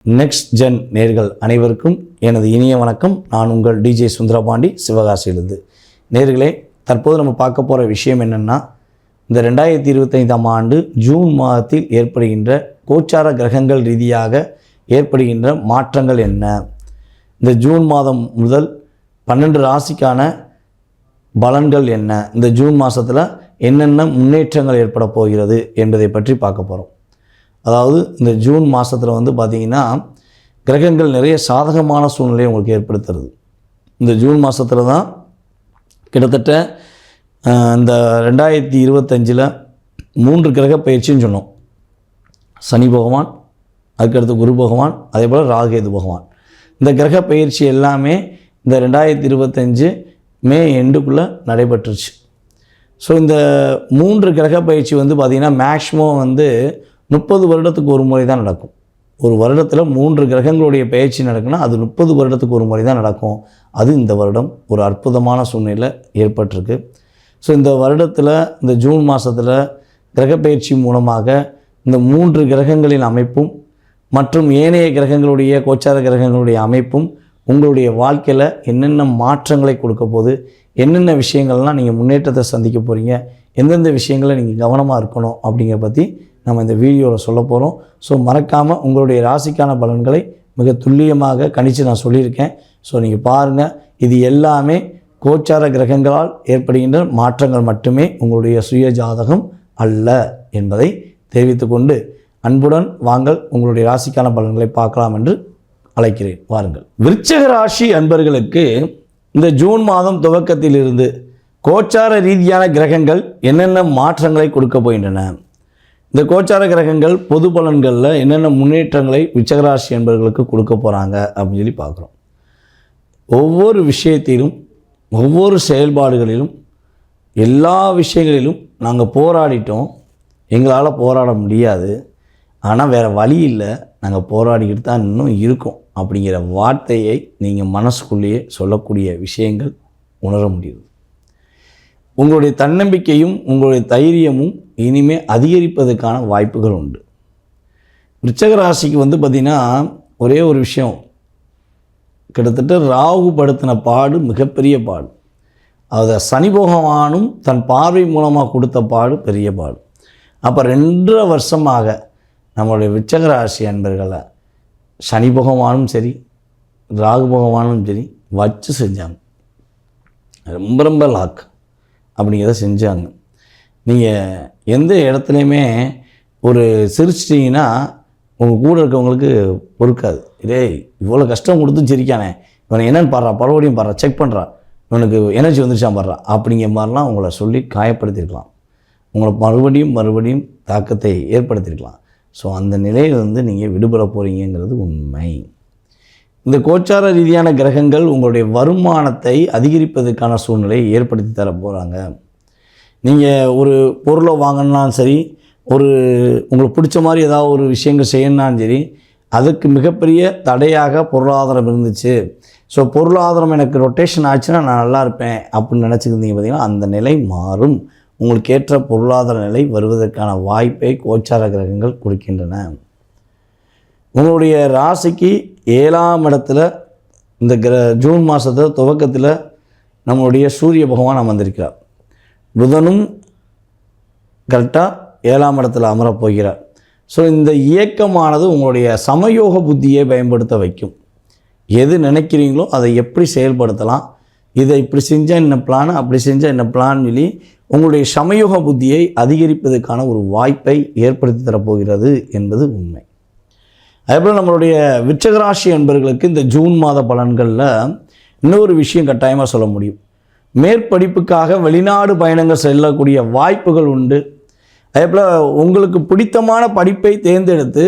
Next gen நேர்கள் அனைவருக்கும் எனது இனிய வணக்கம். நான் உங்கள் டிஜே சுந்தரபாண்டி, சிவகாசியிலிருந்து. நேர்களே, தற்போது நம்ம பார்க்க போகிற விஷயம் என்னென்னா, இந்த 2025ஆம் ஆண்டு ஜூன் மாதத்தில் ஏற்படுகின்ற கோச்சார கிரகங்கள் ரீதியாக ஏற்படுகின்ற மாற்றங்கள் என்ன, இந்த ஜூன் மாதம் முதல் 12 ராசிக்கான பலன்கள் என்ன, இந்த ஜூன் மாதத்தில் என்னென்ன முன்னேற்றங்கள் ஏற்பட போகிறது என்பதை பற்றி பார்க்க போகிறோம். அதாவது இந்த ஜூன் மாதத்தில் பார்த்திங்கன்னா கிரகங்கள் நிறைய சாதகமான சூழ்நிலையை உங்களுக்கு ஏற்படுத்துறது. இந்த ஜூன் மாதத்தில் தான் கிட்டத்தட்ட இந்த 2025 3 கிரக பயிற்சின்னு சொன்னோம். சனி பகவான், அதுக்கடுத்து குரு பகவான், அதே போல் ராகுகேது பகவான். இந்த கிரக பயிற்சி எல்லாமே இந்த 2025 மே எண்டுக்குள்ளே நடைபெற்றுச்சு. ஸோ இந்த 3 கிரக பயிற்சி பார்த்திங்கன்னா மேக்ஸிமம் 30 வருடத்துக்கு ஒரு முறை தான் நடக்கும். ஒரு வருடத்தில் 3 கிரகங்களுடைய பயிற்சி நடக்குன்னா அது 30 வருடத்துக்கு ஒரு முறை தான் நடக்கும். அது இந்த வருடம் ஒரு அற்புதமான சூழ்நிலை ஏற்பட்டிருக்கு. ஸோ இந்த வருடத்தில் இந்த ஜூன் மாதத்தில் கிரகப்பயிற்சி மூலமாக இந்த 3 கிரகங்களின் அமைப்பும் மற்றும் ஏனைய கிரகங்களுடைய கோச்சார கிரகங்களுடைய அமைப்பும் உங்களுடைய வாழ்க்கையில் என்னென்ன மாற்றங்களை கொடுக்க போகுது, என்னென்ன விஷயங்கள்லாம் நீங்கள் முன்னேற்றத்தை சந்திக்க போகிறீங்க, எந்தெந்த விஷயங்களை நீங்கள் கவனமாக இருக்கணும் அப்படிங்கிறத பற்றி நம்ம இந்த வீடியோவில் சொல்ல போகிறோம். ஸோ மறக்காமல் உங்களுடைய ராசிக்கான பலன்களை மிக துல்லியமாக கணித்து நான் சொல்லியிருக்கேன். ஸோ நீங்கள் பாருங்கள், இது எல்லாமே கோச்சார கிரகங்களால் ஏற்படுகின்ற மாற்றங்கள் மட்டுமே, உங்களுடைய சுய ஜாதகம் அல்ல என்பதை தெரிவித்துக்கொண்டு அன்புடன் வாங்கள் உங்களுடைய ராசிக்கான பலன்களை பார்க்கலாம் என்று அழைக்கிறேன். வாருங்கள். விருச்சிக ராசி அன்பர்களுக்கு இந்த ஜூன் மாதம் துவக்கத்திலிருந்து கோச்சார ரீதியான கிரகங்கள் என்னென்ன மாற்றங்களை கொடுக்க போகின்றன, இந்த கோச்சார கிரகங்கள் பொது பலன்களில் என்னென்ன முன்னேற்றங்களை விருச்சிகராசி என்பவர்களுக்கு கொடுக்க போகிறாங்க அப்படின்னு சொல்லி பார்க்குறோம். ஒவ்வொரு விஷயத்திலும், ஒவ்வொரு செயல்பாடுகளிலும், எல்லா விஷயங்களிலும் நாங்கள் போராடிட்டோம், எங்களால் போராட முடியாது, ஆனால் வேறு வழி இல்லை, நாங்கள் போராடிக்கிட்டு தான் இன்னும் இருக்கோம் அப்படிங்கிற வார்த்தையை நீங்கள் மனசுக்குள்ளேயே சொல்லக்கூடிய விஷயங்கள் உணர முடியுது. உங்களுடைய தன்னம்பிக்கையும் உங்களுடைய தைரியமும் இனிமேல் அதிகரிப்பதற்கான வாய்ப்புகள் உண்டு. விருச்சிக ராசிக்கு பார்த்திங்கன்னா ஒரே ஒரு விஷயம், கிட்டத்தட்ட ராகு படுத்தின பாடு மிகப்பெரிய பாடு. அதை சனி பகவானும் தன் பார்வை மூலமாக கொடுத்த பாடு பெரிய பாடு. அப்போ 2.5 வருஷமாக நம்மளுடைய விருச்சிக ராசி அன்பர்களை சனி பகவானும் சரி, ராகு பகவானும் சரி வச்சு செஞ்சாங்க. ரொம்ப லாக் அப்படிங்கிறத செஞ்சாங்க. நீங்கள் எந்த இடத்துலையுமே ஒரு சிரிச்சிட்டிங்கன்னா உங்கள் கூட இருக்கவங்களுக்கு பொறுக்காது. இதே இவ்வளோ கஷ்டம் கொடுத்து சிரிக்கானே, இவனை என்னென்னு பாடுறா, பரவடியும் பாடுறா, செக் பண்ணுறா, இவனுக்கு எனர்ஜி வந்துருச்சான் பாடுறா அப்படிங்கிற மாதிரிலாம் உங்களை சொல்லி காயப்படுத்தியிருக்கலாம். உங்களை மறுபடியும் தாக்கத்தை ஏற்படுத்தியிருக்கலாம். ஸோ அந்த நிலையில் நீங்கள் விடுபட போகிறீங்கிறது உண்மை. இந்த கோச்சார ரீதியான கிரகங்கள் உங்களுடைய வருமானத்தை அதிகரிப்பதற்கான சூழ்நிலையை ஏற்படுத்தி தர போகிறாங்க. நீங்கள் ஒரு பொருளை வாங்கினாலும் சரி, உங்களுக்கு பிடிச்ச மாதிரி ஏதாவது ஒரு விஷயங்கள் செய்யணுன்னாலும் சரி, அதுக்கு மிகப்பெரிய தடையாக பொருளாதாரம் இருந்துச்சு. ஸோ பொருளாதாரம் எனக்கு ரொட்டேஷன் ஆச்சுன்னா நான் நல்லா இருப்பேன் அப்படின்னு நினச்சிருந்தீங்க. பார்த்திங்கன்னா அந்த நிலை மாறும். உங்களுக்கு ஏற்ற பொருளாதார நிலை வருவதற்கான வாய்ப்பை கோச்சார கிரகங்கள் கொடுக்கின்றன. உங்களுடைய ராசிக்கு 7ஆம் இடத்துல இந்த ஜூன் மாதத்தில் துவக்கத்தில் நம்மளுடைய சூரிய பகவான் அமர்ந்திருக்கிறார். புதனும் கரெக்டாக 7ஆம் இடத்துல அமரப் போகிறார். ஸோ இந்த இயக்கமானது உங்களுடைய சமயோக புத்தியை பயன்படுத்த வைக்கும். எது நினைக்கிறீங்களோ அதை எப்படி செயல்படுத்தலாம், இதை இப்படி செஞ்சால் என்ன பிளான், அப்படி செஞ்சால் என்ன பிளான் சொல்லி உங்களுடைய சமயோக புத்தியை அதிகரிப்பதற்கான ஒரு வாய்ப்பை ஏற்படுத்தி தரப்போகிறது என்பது உண்மை. அதேபோல் நம்மளுடைய விருச்சிக ராசி என்பவர்களுக்கு இந்த ஜூன் மாத பலன்களில் இன்னொரு விஷயம் கட்டாயமாக சொல்ல முடியும். மேற்படிப்புக்காக வெளிநாடு பயணங்கள் செல்லக்கூடிய வாய்ப்புகள் உண்டு. அதேபோல் உங்களுக்கு பிடித்தமான படிப்பை தேர்ந்தெடுத்து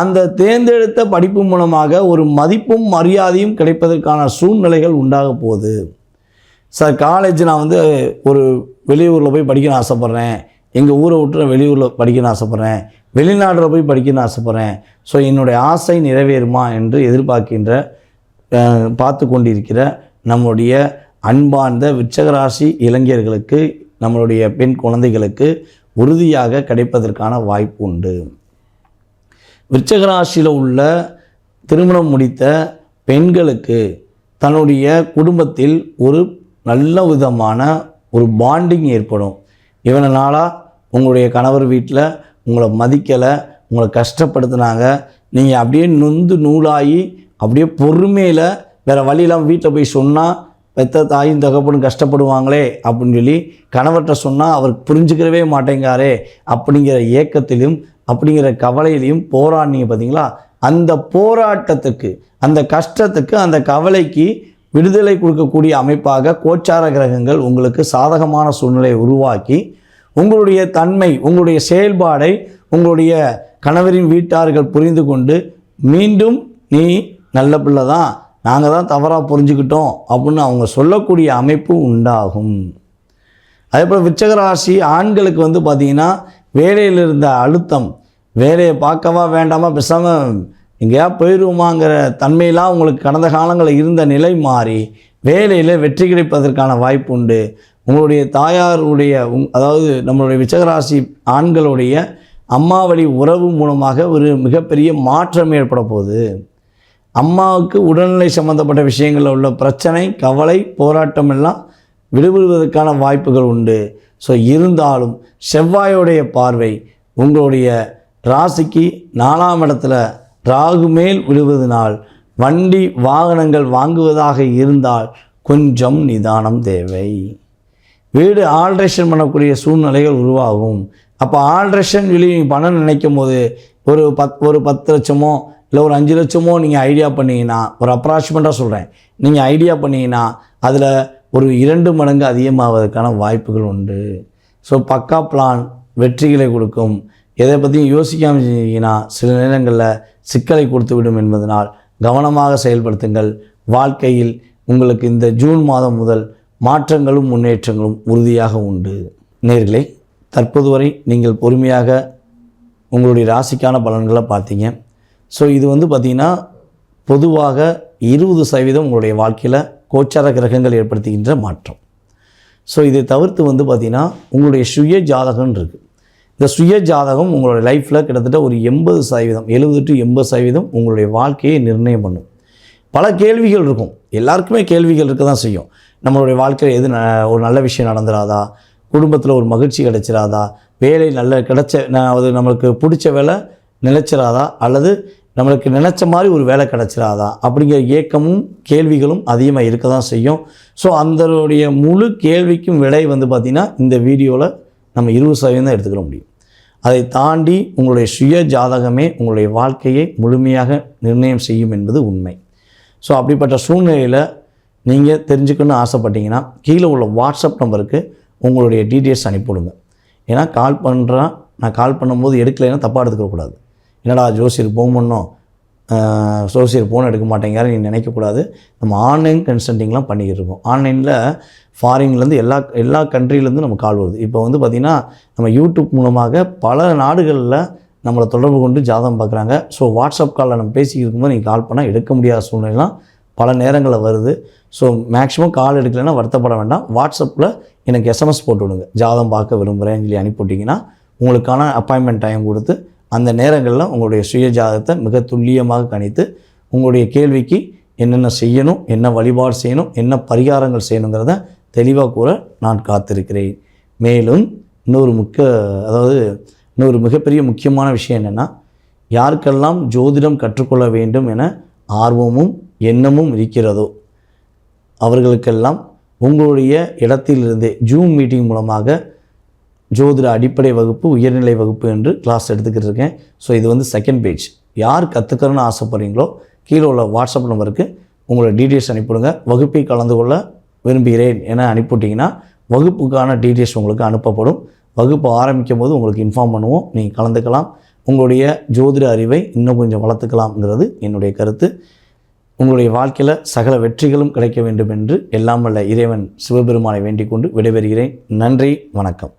அந்த தேர்ந்தெடுத்த படிப்பு மூலமாக ஒரு மதிப்பும் மரியாதையும் கிடைப்பதற்கான சூழ்நிலைகள் உண்டாக போகுது. சார், காலேஜ் நான் ஒரு வெளியூரில் போய் படிக்கணும்னு ஆசைப்பட்றேன், எங்கள் ஊரை விட்டு வெளியூரில் படிக்கணும்னு ஆசைப்பட்றேன், வெளிநாட்டில் போய் படிக்கணும்னு ஆசைப்பட்றேன், ஸோ என்னுடைய ஆசை நிறைவேறுமா என்று பார்த்து கொண்டிருக்கிற நம்முடைய அன்பார்ந்த விருச்சிக ராசி இளைஞர்களுக்கு, நம்மளுடைய பெண் குழந்தைகளுக்கு உறுதியாக கிடைப்பதற்கான வாய்ப்பு உண்டு. விருச்சிக ராசியில் உள்ள திருமணம் முடித்த பெண்களுக்கு தன்னுடைய குடும்பத்தில் ஒரு நல்ல விதமான ஒரு பாண்டிங் ஏற்படும். இவனை நாளாக உங்களுடைய கணவர் வீட்டில் உங்களை மதிக்கலை, உங்களை கஷ்டப்படுத்தினாங்க, நீங்கள் அப்படியே நொந்து நூலாகி அப்படியே பொறுமையில் வேறு வழியெல்லாம் வீட்டில் போய் சொன்னால் பெத்த தாயும் தகப்பனும் கஷ்டப்படுவாங்களே அப்படின்னு சொல்லி கணவர்கிட்ட சொன்னால் அவர் புரிஞ்சுக்கிறவே மாட்டேங்காரே அப்படிங்கிற ஏக்கத்திலும் அப்படிங்கிற கவலையிலையும் போராடினீங்க பார்த்தீங்களா? அந்த போராட்டத்துக்கு, அந்த கஷ்டத்துக்கு, அந்த கவலைக்கு விடுதலை கொடுக்கக்கூடிய அமைப்பாக கோச்சார கிரகங்கள் உங்களுக்கு சாதகமான சூழ்நிலையை உருவாக்கி உங்களுடைய தன்மை, உங்களுடைய செயல்பாடை உங்களுடைய கணவரின் வீட்டார்கள் புரிந்து கொண்டு மீண்டும் நீ நல்ல பிள்ளை தான், நாங்கள் தான் தவறாக புரிஞ்சுக்கிட்டோம் அப்படின்னு அவங்க சொல்லக்கூடிய அமைப்பு உண்டாகும். அதே போல் விருச்சிக ராசி ஆண்களுக்கு பார்த்திங்கன்னா வேலையில் இருந்த அழுத்தம், வேலையை பார்க்கவா வேண்டாமா பேசாமல் எங்கேயா போயிடுவோமாங்கிற தன்மையெல்லாம் உங்களுக்கு கடந்த காலங்களில் இருந்த நிலை மாறி வேலையில் வெற்றி கிடைப்பதற்கான வாய்ப்பு உண்டு. உங்களுடைய தாயாருடைய அதாவது நம்மளுடைய விருச்சிக ராசி ஆண்களுடைய அம்மாவழி உறவு மூலமாக ஒரு மிகப்பெரிய மாற்றம் ஏற்பட போகுது. அம்மாவுக்கு உடல்நிலை சம்மந்தப்பட்ட விஷயங்களில் உள்ள பிரச்சனை, கவலை, போராட்டம் எல்லாம் விடுபடுவதற்கான வாய்ப்புகள் உண்டு. ஸோ இருந்தாலும் செவ்வாயோடைய பார்வை உங்களுடைய ராசிக்கு 4ஆம் இடத்துல ராகு மேல் விடுவதனால் வண்டி வாகனங்கள் வாங்குவதாக இருந்தால் கொஞ்சம் நிதானம் தேவை. வீடு ஆல்ட்ரேஷன் பண்ணக்கூடிய சூழ்நிலைகள் உருவாகும். அப்போ ஆல்ட்ரேஷன் சொல்லி நீங்கள் பணம் நினைக்கும் போது ஒரு 10 லட்சமோ இல்லை ஒரு 5 லட்சமோ நீங்கள் ஐடியா பண்ணிங்கன்னா, ஒரு அப்ராக்சிமேட்டாக சொல்கிறேன், நீங்கள் ஐடியா பண்ணிங்கன்னா அதில் ஒரு 2 மடங்கு அதிகமாவதற்கான வாய்ப்புகள் உண்டு. ஸோ பக்கா பிளான் வெற்றிகளை கொடுக்கும். எதை பற்றியும் யோசிக்காமல் செஞ்சீங்கன்னா சில நேரங்களில் சிக்கலை கொடுத்து விடும் என்பதனால் கவனமாக செயல்படுத்துங்கள். வாழ்க்கையில் உங்களுக்கு இந்த ஜூன் மாதம் முதல் மாற்றங்களும் முன்னேற்றங்களும் உறுதியாக உண்டு. நேயர்களே, தற்போது வரை நீங்கள் பொறுமையாக உங்களுடைய ராசிக்கான பலன்களை பார்த்தீங்க. ஸோ இது பார்த்திங்கன்னா பொதுவாக 20% உங்களுடைய வாழ்க்கையில் கோச்சார கிரகங்கள் ஏற்படுத்துகின்ற மாற்றம். ஸோ இதை தவிர்த்து பார்த்திங்கன்னா உங்களுடைய சுய ஜாதகம் இருக்குது. இந்த சுய ஜாதகம் உங்களுடைய லைஃப்பில் கிட்டத்தட்ட ஒரு 80%, 70 to 80% உங்களுடைய வாழ்க்கையை நிர்ணயம் பண்ணும். பல கேள்விகள் இருக்கும், எல்லாருக்குமே கேள்விகள் இருக்க தான் செய்யும். நம்மளுடைய வாழ்க்கையில் எது ஒரு நல்ல விஷயம் நடந்துடாதா, குடும்பத்தில் ஒரு மகிழ்ச்சி கிடைச்சிடாதா, வேலை நல்ல அது நம்மளுக்கு பிடிச்ச வேலை நிலைச்சிடாதா, அல்லது நம்மளுக்கு நினச்ச மாதிரி ஒரு வேலை கிடச்சிடாதா அப்படிங்கிற ஏக்கமும் கேள்விகளும் அதிகமாக இருக்க தான் செய்யும். ஸோ அந்தனுடைய முழு கேள்விக்கும் விடை பார்த்திங்கன்னா இந்த வீடியோவில் நம்ம 20% தான் எடுத்துக்கிற முடியும். அதை தாண்டி உங்களுடைய சுய ஜாதகமே உங்களுடைய வாழ்க்கையை முழுமையாக நிர்ணயம் செய்யும் என்பது உண்மை. ஸோ அப்படிப்பட்ட சூழ்நிலையில் நீங்கள் தெரிஞ்சுக்கணும்னு ஆசைப்பட்டீங்கன்னா கீழே உள்ள வாட்ஸ்அப் நம்பருக்கு உங்களுடைய டீட்டெயில்ஸ் அனுப்பிவிடுங்க. ஏன்னா நான் கால் பண்ணும்போது எடுக்கலைன்னா தப்பாக எடுத்துக்கக்கூடாது. என்னடா ஜோசியர் ஃபோன் பண்ணோம், ஜோசியர் ஃபோன் எடுக்க மாட்டேங்கிறாரு நீ நினைக்கக்கூடாது. நம்ம ஆன்லைன் கன்சல்ட்டிங்லாம் பண்ணிக்கிட்டு இருக்கோம். ஆன்லைனில் ஃபாரின்லேருந்து எல்லா கண்ட்ரிலேருந்து நம்ம கால் வருது. இப்போ பார்த்திங்கன்னா நம்ம யூடியூப் மூலமாக பல நாடுகளில் நம்மளை தொடர்பு கொண்டு ஜாதகம் பார்க்குறாங்க. ஸோ வாட்ஸ்அப் காலில் நம்ம பேசிக்கிட்டு இருக்கும்போது நீங்கள் கால் பண்ணால் எடுக்க முடியாத சூழ்நிலைலாம் பல நேரங்களில் வருது. ஸோ மேக்ஸிமம் கால் எடுக்கலைன்னா வருத்தப்பட வேண்டாம். வாட்ஸ்அப்பில் எனக்கு எஸ்எம்எஸ் போட்டு விடுங்க, ஜாதகம் பார்க்க விரும்புகிறேன்னு சொல்லி அனுப்பிவிட்டிங்கன்னா உங்களுக்கான அப்பாயின்மெண்ட் டைம் கொடுத்து அந்த நேரங்களில் உங்களுடைய சுய ஜாதகத்தை மிக துல்லியமாக கணித்து உங்களுடைய கேள்விக்கு என்னென்ன செய்யணும், என்ன வழிபாடு செய்யணும், என்ன பரிகாரங்கள் செய்யணுங்கிறத தெளிவாக கூற நான் காத்திருக்கிறேன். மேலும் இன்னொரு மிகப்பெரிய முக்கியமான விஷயம் என்னென்னா, யாருக்கெல்லாம் ஜோதிடம் கற்றுக்கொள்ள வேண்டும் என ஆர்வமும் எண்ணமும் இருக்கிறதோ அவர்களுக்கெல்லாம் உங்களுடைய இடத்திலிருந்தே ஜூம் மீட்டிங் மூலமாக ஜோதிட அடிப்படை வகுப்பு, உயர்நிலை வகுப்பு என்று கிளாஸ் எடுத்துக்கிட்டு இருக்கேன். ஸோ இது செகண்ட் பேஜ். யார் கற்றுக்கணும்னு ஆசைப்படுறீங்களோ கீழே உள்ள வாட்ஸ்அப் நம்பருக்கு உங்களோட டீட்டெயில்ஸ் அனுப்பிவிடுங்க. வகுப்பை கலந்து கொள்ள விரும்புகிறேன் என அனுப்பிவிட்டிங்கன்னா வகுப்புக்கான டீட்டெயில்ஸ் உங்களுக்கு அனுப்பப்படும். வகுப்பு ஆரம்பிக்கும் போது உங்களுக்கு இன்ஃபார்ம் பண்ணுவோம், நீங்கள் கலந்துக்கலாம். உங்களுடைய ஜோதிட அறிவை இன்னும் கொஞ்சம் வளர்த்துக்கலாம்ங்கிறது என்னுடைய கருத்து. உங்களுடைய வாழ்க்கையில் சகல வெற்றிகளும் கிடைக்க வேண்டும் என்று எல்லாம் வல்ல இறைவன் சிவபெருமானை வேண்டிக் கொண்டு விடைபெறுகிறேன். நன்றி, வணக்கம்.